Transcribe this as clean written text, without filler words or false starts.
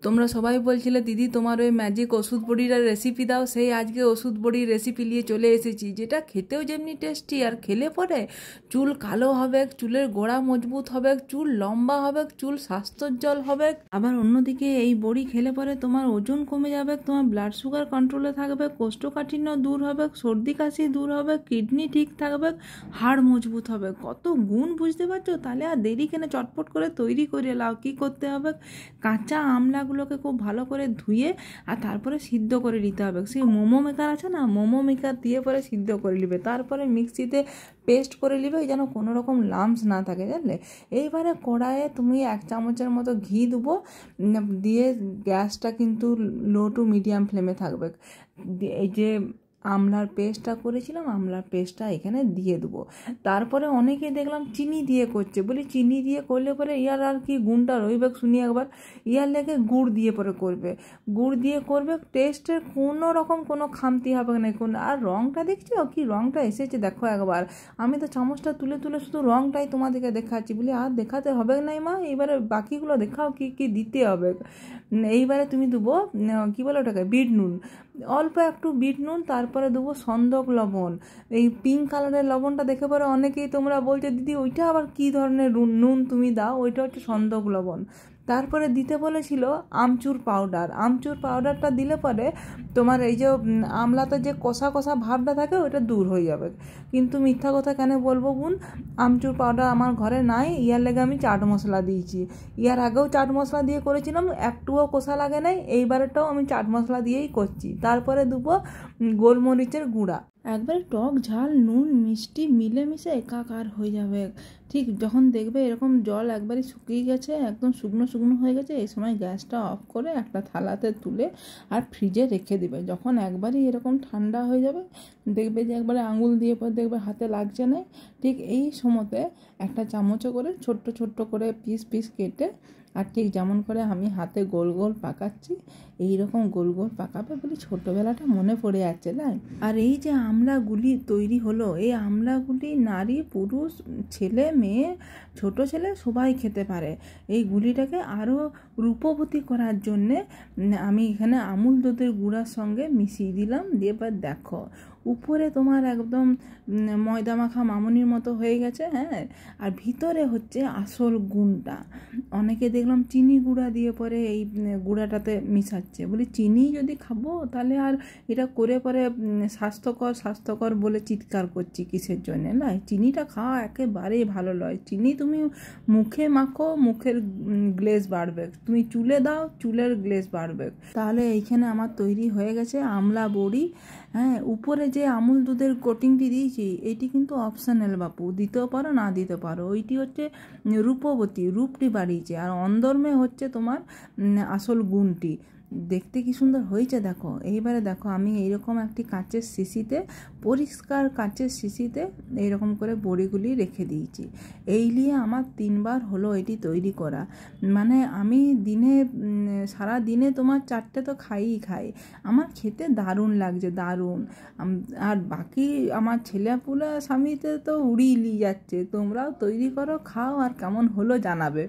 তোমরা সবাই বলছিলে দিদি তোমার ওই ম্যাজিক ওষুধ বড়িটার রেসিপি দাও, সেই আজকে ওষুধ বড়ির রেসিপি নিয়ে চলে এসেছি, যেটা খেতেও যেমনি টেস্টি আর খেলে পরে চুল কালো হবে, চুলের গোড়া মজবুত হবে, চুল লম্বা হবে, চুল স্বাস্থ্যোজ্জ্বল হবে। আবার অন্যদিকে এই বড়ি খেলে পরে তোমার ওজন কমে যাবে, তোমার ব্লাড সুগার কন্ট্রোলে থাকবে, কোষ্ঠকাঠিন্য দূর হবে, সর্দি কাশি দূর হবে, কিডনি ঠিক থাকবে, হাড় মজবুত হবে। কত গুণ বুঝতে পারছো? তাহলে আর দেরি কেন, চটপট করে তৈরি করে নাও। কী করতে হবে, কাঁচা আমলাগুলোকে খুব ভালো করে ধুয়ে আর তারপরে সিদ্ধ করে নিতে হবে। সেই মোমো মেকার আছে না, মোমো মেকার দিয়ে পরে সিদ্ধ করে নিবে, তারপরে মিক্সিতে পেস্ট করে নিবে যেন কোনো রকম লাম্পস না থাকে, জানলে। এইবারে কড়াইয়ে তুমি 1 চামচের মতো ঘি দেবো, দিয়ে গ্যাসটা কিন্তু লো টু মিডিয়াম ফ্লেমে থাকবে। এই যে আমলার পেস্টটা করেছিলাম, আমলার পেস্টটা এখানে দিয়ে দেবো। তারপরে অনেকে দেখলাম চিনি দিয়ে করছে, বলি চিনি দিয়ে করলে পরে ইয়ার আর কি গুণটা রইবে শুনি একবার। ইয়ার লেগে গুড় দিয়ে পরে করবে, গুড় দিয়ে করবে, টেস্টের কোনো রকম কোনো খামতি হবে না। আর রঙটা দেখছো কি রঙটা এসেছে দেখো একবার। আমি তো চামচটা তুলে তুলে শুধু রঙটাই তোমাদেরকে দেখাচ্ছি, বলি আর দেখাতে হবে নাই মা, এইবারে বাকিগুলো দেখাও কি কি দিতে হবে। এইবারে তুমি দেবো কী বলে ওটাকে, বিট নুন, অল্প একটু বিট নুন, তারপরে দেবো সন্দক লবণ। এই পিঙ্ক কালারের লবণটা দেখে পরে অনেকেই তোমরা বলছো দিদি ওইটা আবার কী ধরনের নুন তুমি দাও, ওইটা হচ্ছে সন্দক লবণ। তারপরে দিতে বলেছিল আমচুর পাউডার, আমচুর পাউডারটা দিলে পরে তোমার এই যে আমলাতে যে কষা কষা ভাবটা থাকে ওটা দূর হয়ে যাবে। কিন্তু মিথ্যা কথা কেন বলবো বোন, আমচুর পাউডার আমার ঘরে নাই, ইয়ার লেগে আমি চাট মশলা দিয়েছি। ইয়ার আগেও চাট মশলা দিয়ে করেছিলাম, একটুও কষা লাগে নাই, এইবারেটাও আমি চাট মশলা দিয়েই করছি। তারপরে দেবো গোলমরিচের গুঁড়া। একবারে টক ঝাল নুন মিষ্টি মিলেমিশে একাকার হয়ে যাবে। ঠিক যখন দেখবে এরকম জল একবারই শুকিয়ে গেছে, একদম শুকনো শুকনো হয়ে গেছে, এই সময় গ্যাসটা অফ করে একটা থালাতে তুলে আর ফ্রিজে রেখে দেবে। যখন একবারই এরকম ঠান্ডা হয়ে যাবে, দেখবে যে একবারে আঙুল দিয়ে পর দেখবে হাতে লাগছে না, ঠিক এই সময়তে একটা চামচে করে ছোট্ট ছোট্ট করে পিস পিস কেটে, আর ঠিক যেমন করে আমি হাতে গোল গোল পাকাচ্ছি এইরকম গোল গোল পাকাবে, বলি ছোটোবেলাটা মনে পড়ে যাচ্ছে তাই। আর এই যে আমলাগুলি তৈরি হলো, এই আমলাগুলি নারী পুরুষ ছেলে মেয়ে ছোট ছেলে সবাই খেতে পারে। এই গুলিটাকে আরও রূপবতী করার জন্যে আমি এখানে আমুল দুধের গুঁড়ার সঙ্গে মিশিয়ে দিলাম। দিয়ে এবার দেখো উপরে তোমার একদম ময়দা মাখা মামুনির মতো হয়ে গেছে, হ্যাঁ। আর ভিতরে হচ্ছে আসল গুণটা। অনেকে দেখলাম চিনি গুঁড়া দিয়ে পরে এই গুঁড়াটাতে মিশাচ্ছে, বলি চিনি যদি খাবো তাহলে আর এটা করে পরে স্বাস্থ্যকর স্বাস্থ্যকর বলে চিৎকার করছি কিসের জন্যে, না। চিনিটা খাওয়া একেবারেই ভালো নয়। চিনি তুমি মুখে মাখো, মুখের গ্লেজ বাড়বে, তুমি চুলে দাও, চুলের গ্লেজ বাড়বে। তাহলে এইখানে আমার তৈরি হয়ে গেছে আমলা বড়ি। হ্যাঁ, উপরে যে আমুল দুধের কোটিংটি দিয়েছি এটি কিন্তু অপশনাল বাপু, দিতেও পারো না দিতে পারো, ওইটি হচ্ছে রূপবতী, রূপটি বাড়িয়েছে। আর অন্দরমে হচ্ছে তোমার আসল গুণটি। দেখতে কি সুন্দর হয়েছে দেখো। এইবারে দেখো আমি এইরকম একটি কাঁচের শিশিতে, পরিষ্কার কাঁচের শিশিতে এইরকম করে বড়িগুলি রেখে দিয়েছি। এই নিয়ে আমার 3 বার হলো এটি তৈরি করা। মানে আমি দিনে সারা দিনে তোমার 4টে তো খাই। আমার খেতে দারুণ লাগছে, দারুণ। আর বাকি আমার ছেলেপুলে স্বামীতে তো উড়িয়ে নিয়ে যাচ্ছে। তোমরাও তৈরি করো, খাও, আর কেমন হলো জানাবে।